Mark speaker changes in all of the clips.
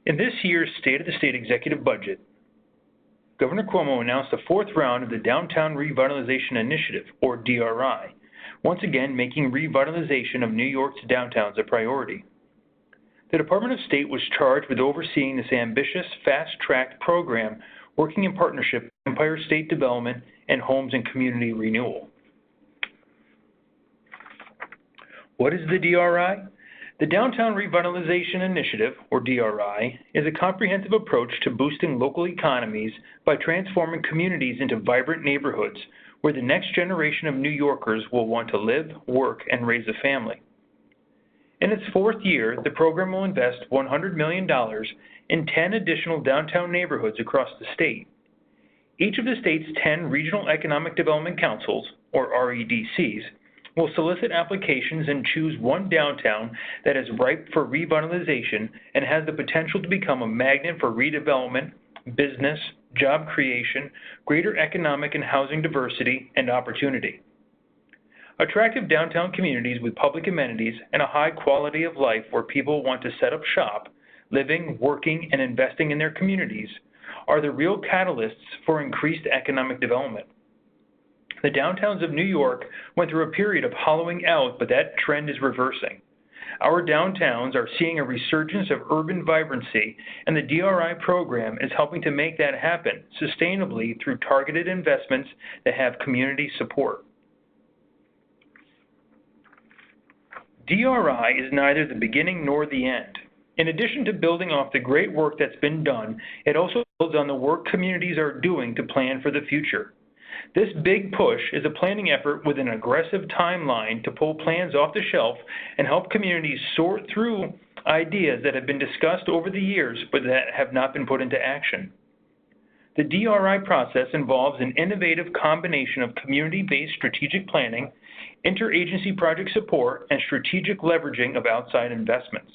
Speaker 1: In this year's State of the State Executive Budget, Governor Cuomo announced the fourth round of the Downtown Revitalization Initiative, or DRI, once again making revitalization of New York's downtowns a priority. The Department of State was charged with overseeing this ambitious, fast-tracked program, working in partnership with Empire State Development and Homes and Community Renewal. What is the DRI? The Downtown Revitalization Initiative, or DRI, is a comprehensive approach to boosting local economies by transforming communities into vibrant neighborhoods where the next generation of New Yorkers will want to live, work, and raise a family. In its fourth year, the program will invest $100 million in 10 additional downtown neighborhoods across the state. Each of the state's 10 Regional Economic Development Councils, or REDCs, will solicit applications and choose one downtown that is ripe for revitalization and has the potential to become a magnet for redevelopment, business, job creation, greater economic and housing diversity, and opportunity. Attractive downtown communities with public amenities and a high quality of life where people want to set up shop, living, working, and investing in their communities are the real catalysts for increased economic development. The downtowns of New York went through a period of hollowing out, but that trend is reversing. Our downtowns are seeing a resurgence of urban vibrancy, and the DRI program is helping to make that happen sustainably through targeted investments that have community support. DRI is neither the beginning nor the end. In addition to building off the great work that's been done, it also builds on the work communities are doing to plan for the future. This big push is a planning effort with an aggressive timeline to pull plans off the shelf and help communities sort through ideas that have been discussed over the years but that have not been put into action. The DRI process involves an innovative combination of community-based strategic planning, interagency project support, and strategic leveraging of outside investments.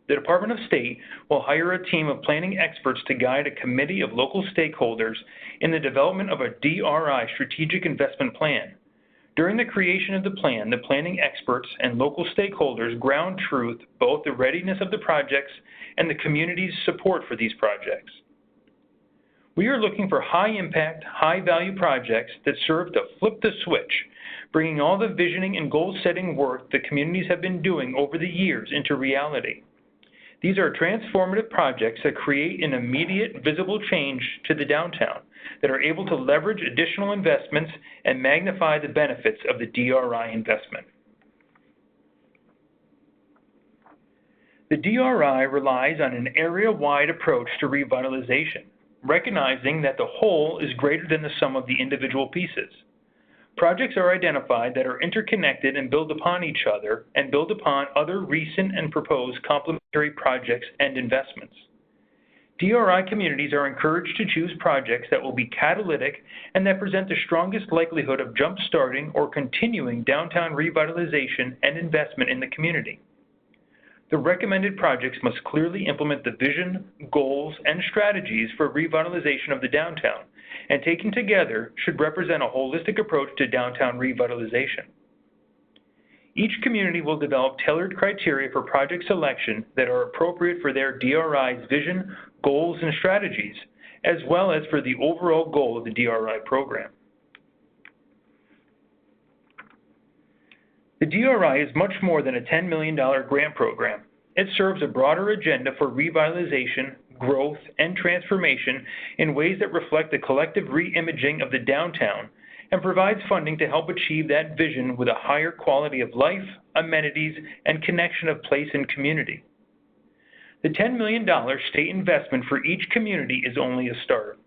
Speaker 1: The Department of State will hire a team of planning experts to guide a committee of local stakeholders in the development of a DRI strategic investment plan. During the creation of the plan, the planning experts and local stakeholders ground truth both the readiness of the projects and the community's support for these projects. We are looking for high-impact, high-value projects that serve to flip the switch, bringing all the visioning and goal-setting work the communities have been doing over the years into reality. These are transformative projects that create an immediate, visible change to the downtown that are able to leverage additional investments and magnify the benefits of the DRI investment. The DRI relies on an area-wide approach to revitalization, recognizing that the whole is greater than the sum of the individual pieces. Projects are identified that are interconnected and build upon each other and build upon other recent and proposed complementary projects and investments. DRI communities are encouraged to choose projects that will be catalytic and that present the strongest likelihood of jump-starting or continuing downtown revitalization and investment in the community. The recommended projects must clearly implement the vision, goals, and strategies for revitalization of the downtown, and taken together should represent a holistic approach to downtown revitalization. Each community will develop tailored criteria for project selection that are appropriate for their DRI's vision, goals, and strategies, as well as for the overall goal of the DRI program. The DRI is much more than a $10 million grant program. It serves a broader agenda for revitalization, growth, and transformation in ways that reflect the collective re-imaging of the downtown and provides funding to help achieve that vision with a higher quality of life, amenities, and connection of place and community. The $10 million state investment for each community is only a start.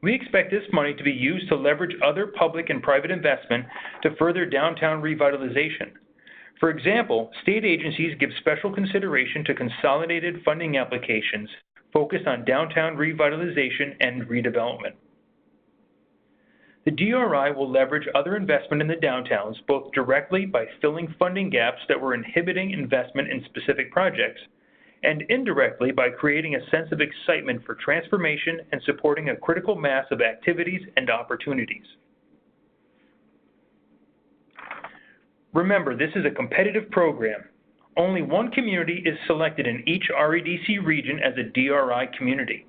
Speaker 1: We expect this money to be used to leverage other public and private investment to further downtown revitalization. For example, state agencies give special consideration to consolidated funding applications focused on downtown revitalization and redevelopment. The DRI will leverage other investment in the downtowns both directly by filling funding gaps that were inhibiting investment in specific projects, and indirectly by creating a sense of excitement for transformation and supporting a critical mass of activities and opportunities. Remember, this is a competitive program. Only one community is selected in each REDC region as a DRI community.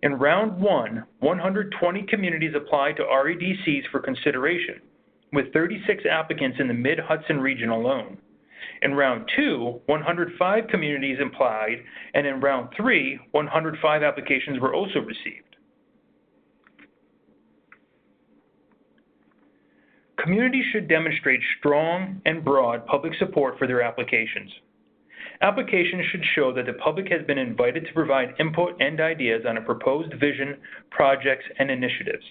Speaker 1: In round 1, 120 communities applied to REDCs for consideration, with 36 applicants in the Mid-Hudson region alone. In round 2, 105 communities applied, and in round 3, 105 applications were also received. Communities should demonstrate strong and broad public support for their applications. Applications should show that the public has been invited to provide input and ideas on a proposed vision, projects, and initiatives.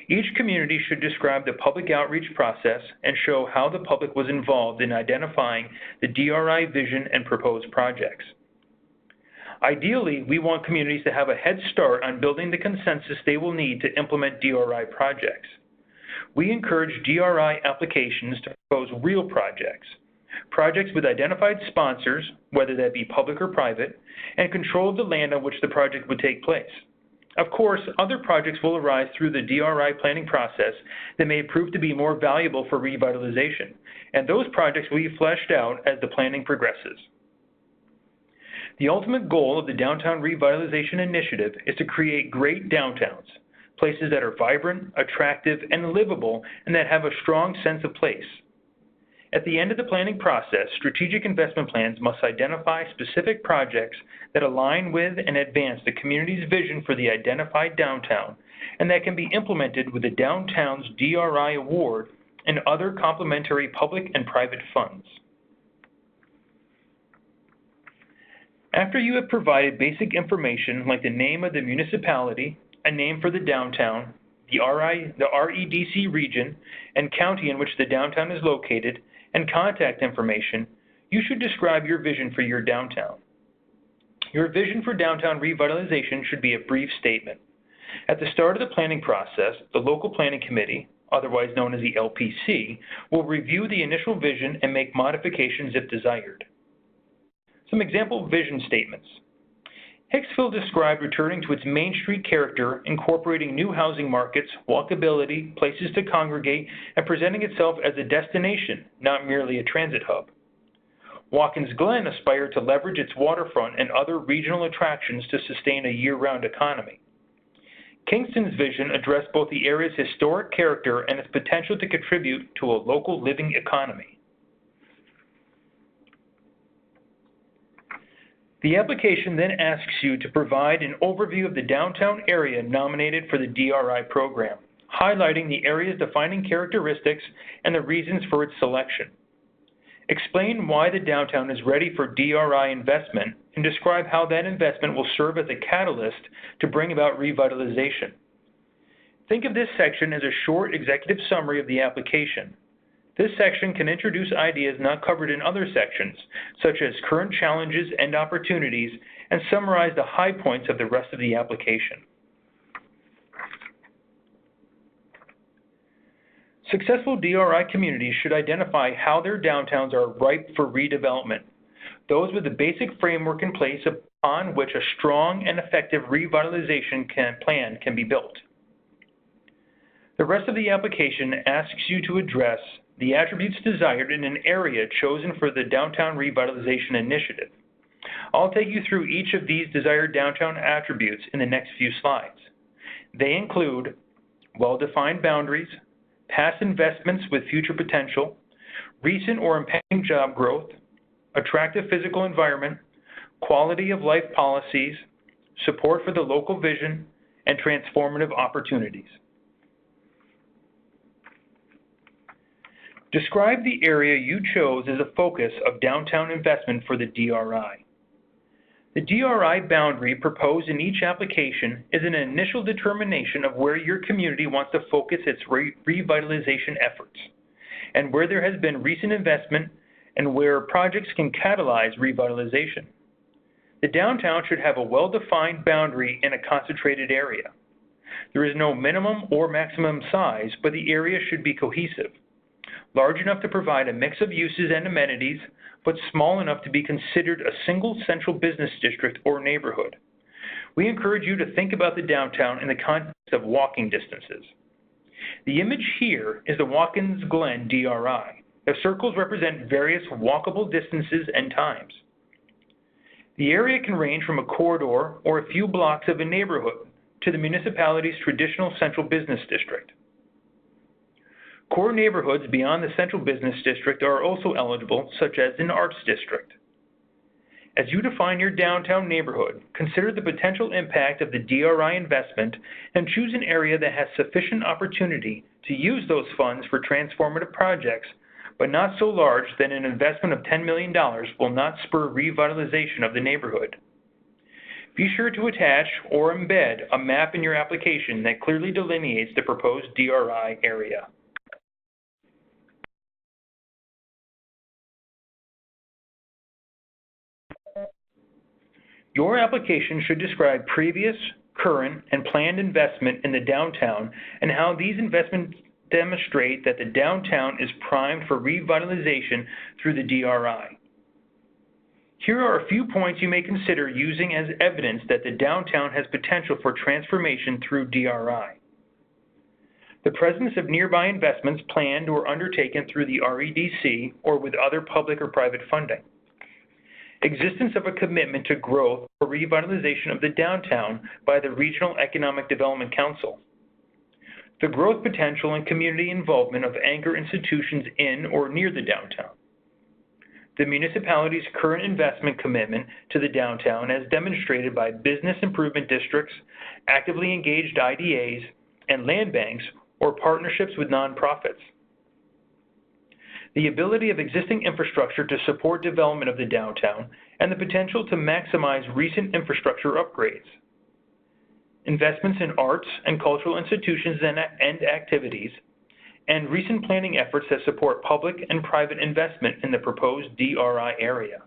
Speaker 1: Each community should describe the public outreach process and show how the public was involved in identifying the DRI vision and proposed projects. Ideally, we want communities to have a head start on building the consensus they will need to implement DRI projects. We encourage DRI applications to propose real projects with identified sponsors, whether that be public or private, and control of the land on which the project would take place. Of course, other projects will arise through the DRI planning process that may prove to be more valuable for revitalization, and those projects will be fleshed out as the planning progresses. The ultimate goal of the Downtown Revitalization Initiative is to create great downtowns, places that are vibrant, attractive, and livable, and that have a strong sense of place. At the end of the planning process, strategic investment plans must identify specific projects that align with and advance the community's vision for the identified downtown, and that can be implemented with the Downtown's DRI Award and other complementary public and private funds. After you have provided basic information like the name of the municipality, a name for the downtown, the REDC region and county in which the downtown is located, and contact information, you should describe your vision for your downtown. Your vision for downtown revitalization should be a brief statement. At the start of the planning process, the local planning committee, otherwise known as the LPC, will review the initial vision and make modifications if desired. Some example vision statements. Hicksville described returning to its Main Street character, incorporating new housing markets, walkability, places to congregate, and presenting itself as a destination, not merely a transit hub. Watkins Glen aspired to leverage its waterfront and other regional attractions to sustain a year-round economy. Kingston's vision addressed both the area's historic character and its potential to contribute to a local living economy. The application then asks you to provide an overview of the downtown area nominated for the DRI program, highlighting the area's defining characteristics and the reasons for its selection. Explain why the downtown is ready for DRI investment and describe how that investment will serve as a catalyst to bring about revitalization. Think of this section as a short executive summary of the application. This section can introduce ideas not covered in other sections, such as current challenges and opportunities, and summarize the high points of the rest of the application. Successful DRI communities should identify how their downtowns are ripe for redevelopment, those with the basic framework in place upon which a strong and effective revitalization plan can be built. The rest of the application asks you to address the attributes desired in an area chosen for the Downtown Revitalization Initiative. I'll take you through each of these desired downtown attributes in the next few slides. They include well-defined boundaries, past investments with future potential, recent or impending job growth, attractive physical environment, quality of life policies, support for the local vision, and transformative opportunities. Describe the area you chose as a focus of downtown investment for the DRI. The DRI boundary proposed in each application is an initial determination of where your community wants to focus its revitalization efforts, and where there has been recent investment and where projects can catalyze revitalization. The downtown should have a well-defined boundary in a concentrated area. There is no minimum or maximum size, but the area should be cohesive, large enough to provide a mix of uses and amenities, but small enough to be considered a single central business district or neighborhood. We encourage you to think about the downtown in the context of walking distances. The image here is the Watkins Glen DRI, The circles represent various walkable distances and times. The area can range from a corridor or a few blocks of a neighborhood to the municipality's traditional central business district. Core neighborhoods beyond the central business district are also eligible, such as an arts district. As you define your downtown neighborhood, consider the potential impact of the DRI investment and choose an area that has sufficient opportunity to use those funds for transformative projects, but not so large that an investment of $10 million will not spur revitalization of the neighborhood. Be sure to attach or embed a map in your application that clearly delineates the proposed DRI area. Your application should describe previous, current, and planned investment in the downtown and how these investments demonstrate that the downtown is primed for revitalization through the DRI. Here are a few points you may consider using as evidence that the downtown has potential for transformation through DRI. The presence of nearby investments planned or undertaken through the REDC or with other public or private funding. Existence of a commitment to growth or revitalization of the downtown by the Regional Economic Development Council. The growth potential and community involvement of anchor institutions in or near the downtown. The municipality's current investment commitment to the downtown as demonstrated by business improvement districts, actively engaged IDAs, and land banks or partnerships with nonprofits. The ability of existing infrastructure to support development of the downtown, and the potential to maximize recent infrastructure upgrades. Investments in arts and cultural institutions and activities, and recent planning efforts that support public and private investment in the proposed DRI area.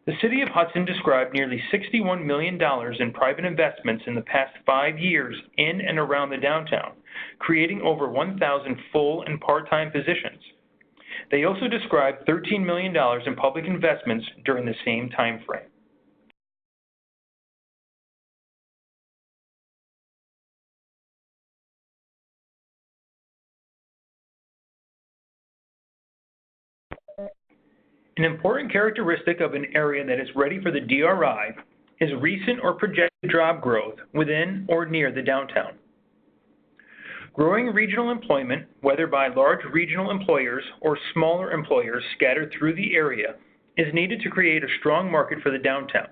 Speaker 1: The City of Hudson described nearly $61 million in private investments in the past 5 years in and around the downtown, creating over 1,000 full and part-time positions. They also described $13 million in public investments during the same time frame. An important characteristic of an area that is ready for the DRI is recent or projected job growth within or near the downtown. Growing regional employment, whether by large regional employers or smaller employers scattered through the area, is needed to create a strong market for the downtown,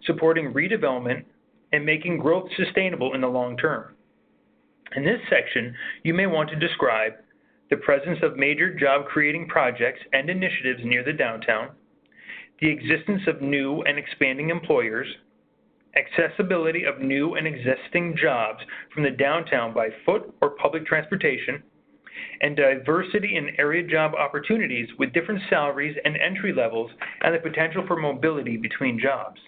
Speaker 1: supporting redevelopment and making growth sustainable in the long term. In this section, you may want to describe the presence of major job-creating projects and initiatives near the downtown, the existence of new and expanding employers, accessibility of new and existing jobs from the downtown by foot or public transportation, and diversity in area job opportunities with different salaries and entry levels and the potential for mobility between jobs.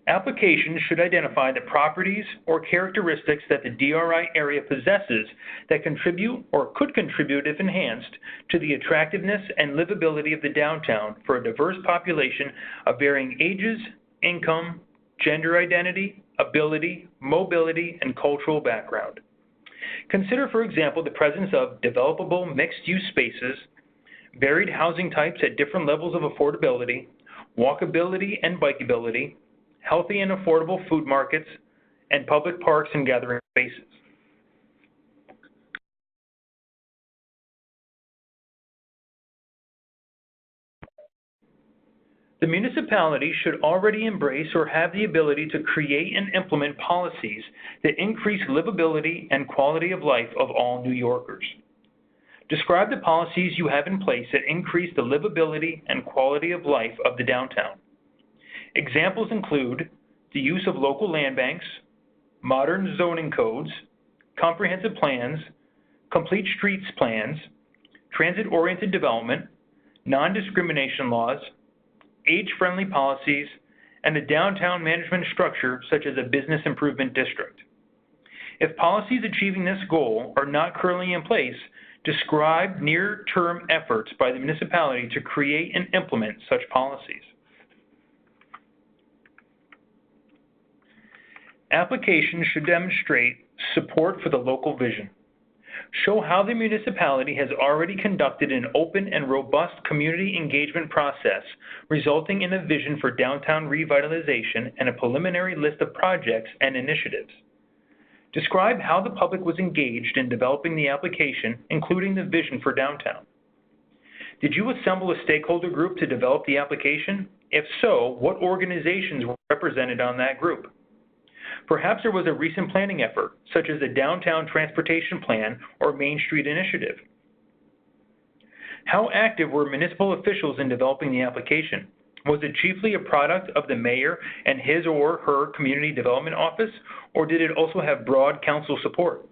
Speaker 1: Applications should identify the properties or characteristics that the DRI area possesses that contribute or could contribute, if enhanced, to the attractiveness and livability of the downtown for a diverse population of varying ages, income, gender identity, ability, mobility, and cultural background. Consider, for example, the presence of developable mixed-use spaces, varied housing types at different levels of affordability, walkability and bikeability, healthy and affordable food markets, and public parks and gathering spaces. The municipality should already embrace or have the ability to create and implement policies that increase livability and quality of life of all New Yorkers. Describe the policies you have in place that increase the livability and quality of life of the downtown. Examples include the use of local land banks, modern zoning codes, comprehensive plans, complete streets plans, transit-oriented development, non-discrimination laws, age-friendly policies, and a downtown management structure such as a business improvement district. If policies achieving this goal are not currently in place, describe near-term efforts by the municipality to create and implement such policies. Applications should demonstrate Support for the local vision. Show how the municipality has already conducted an open and robust community engagement process, resulting in a vision for downtown revitalization and a preliminary list of projects and initiatives. Describe how the public was engaged in developing the application, including the vision for downtown. Did you assemble a stakeholder group to develop the application? If so, what organizations were represented on that group? Perhaps there was a recent planning effort, such as the Downtown Transportation Plan or Main Street Initiative. How active were municipal officials in developing the application? Was it chiefly a product of the mayor and his or her community development office, or did it also have broad council support?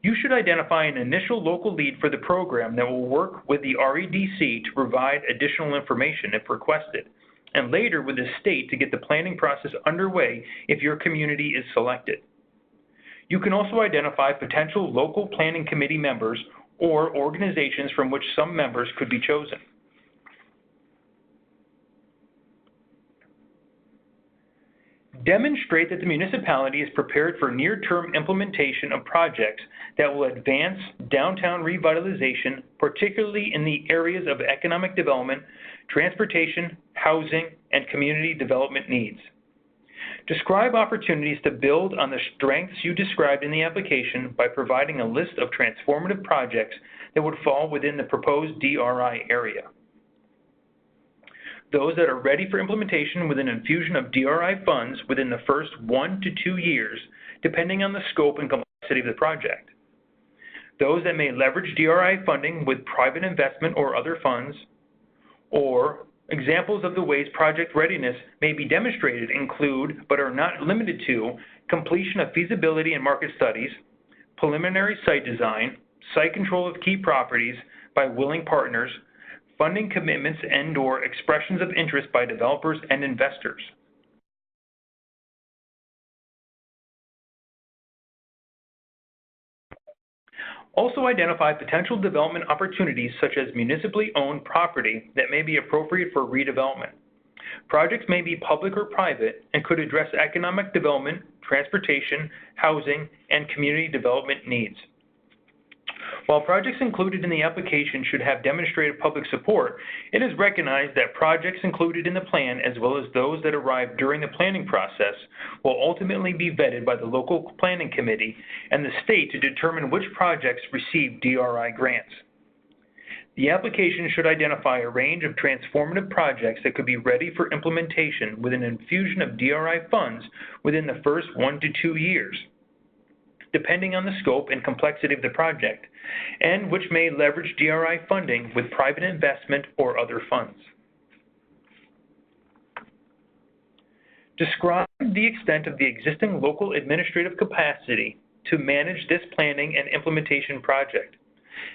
Speaker 1: You should identify an initial local lead for the program that will work with the REDC to provide additional information if requested, and later with the state to get the planning process underway if your community is selected. You can also identify potential local planning committee members or organizations from which some members could be chosen. Demonstrate that the municipality is prepared for near-term implementation of projects that will advance downtown revitalization, particularly in the areas of economic development, transportation, housing, and community development needs. Describe opportunities to build on the strengths you described in the application by providing a list of transformative projects that would fall within the proposed DRI area. Those that are ready for implementation with an infusion of DRI funds within the first 1 to 2 years, depending on the scope and complexity of the project. Those that may leverage DRI funding with private investment or other funds, or examples of the ways project readiness may be demonstrated include, but are not limited to, completion of feasibility and market studies, preliminary site design, site control of key properties by willing partners, funding commitments and/or expressions of interest by developers and investors. Also identify potential development opportunities such as municipally owned property that may be appropriate for redevelopment. Projects may be public or private and could address economic development, transportation, housing, and community development needs. While projects included in the application should have demonstrated public support, it is recognized that projects included in the plan, as well as those that arrive during the planning process, will ultimately be vetted by the local planning committee and the state to determine which projects receive DRI grants. The application should identify a range of transformative projects that could be ready for implementation with an infusion of DRI funds within the first 1 to 2 years, depending on the scope and complexity of the project, and which may leverage DRI funding with private investment or other funds. Describe the extent of the existing local administrative capacity to manage this planning and implementation project,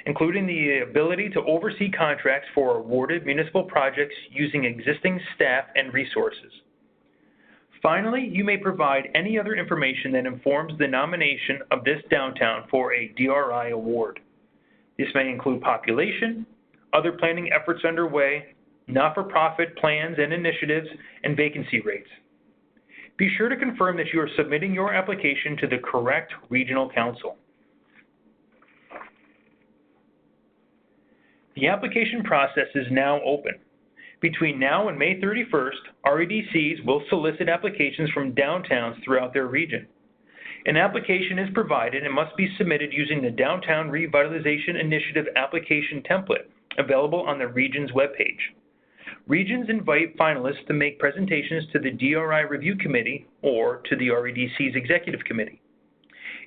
Speaker 1: including the ability to oversee contracts for awarded municipal projects using existing staff and resources. Finally, you may provide any other information that informs the nomination of this downtown for a DRI award. This may include population, other planning efforts underway, not-for-profit plans and initiatives, and vacancy rates. Be sure to confirm that you are submitting your application to the correct regional council. The application process is now open. Between now and May 31st, REDCs will solicit applications from downtowns throughout their region. An application is provided and must be submitted using the Downtown Revitalization Initiative application template available on the region's webpage. Regions invite finalists to make presentations to the DRI Review Committee or to the REDC's Executive Committee.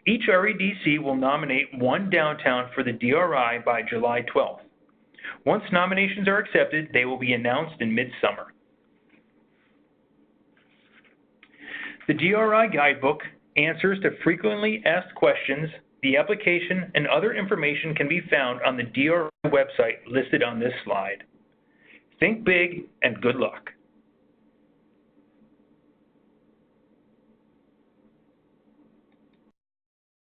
Speaker 1: Each REDC will nominate one downtown for the DRI by July 12th. Once nominations are accepted, they will be announced in mid-summer. The DRI Guidebook, Answers to Frequently Asked Questions, the application, and other information can be found on the DRI website listed on this slide. Think big and good luck.